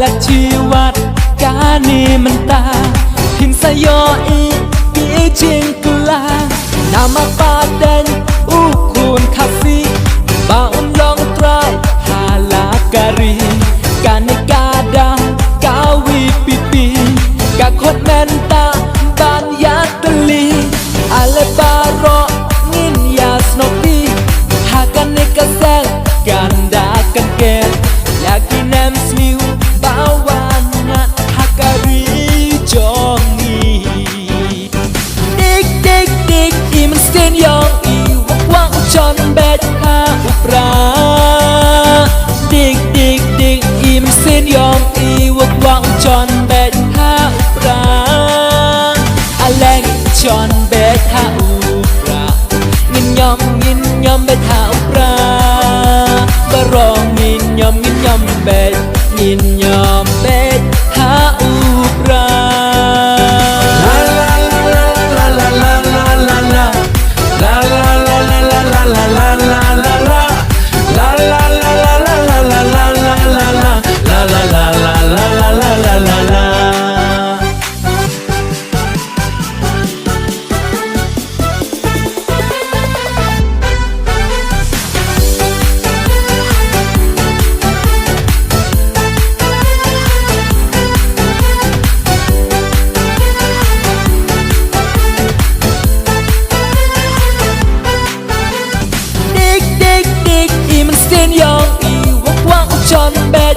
ละชีวัดกานี่มันตาพินสยออีกีจิงกุลานามาปาเดนอูคูนคาฟีบาอุมลองตรายฮาลาการีกาในกาดากาวีปีปีกาโคดแมนตาบานยาตลีอาเลบารอนินยาสโนปีหากันในกาแซงกันดากันเกลอยากกินแอมสนิวบาวานงัดฮาการีจองนีดิกดิกดิกอีมันสเตนยองอีวักวังจอนเบดฮาอุปราดิกดิกดิกอีมันสเตนยองอีวักวังจอนเบดฮาอุปราอาแรงจอนเบดฮาอุปรางินยอมเบดฮาอุปราบารองงินยอมเบดงินยอมเบดฮาอุปราดิกดิกดิกอีมันสเตนยองอีวักวังจอนเบด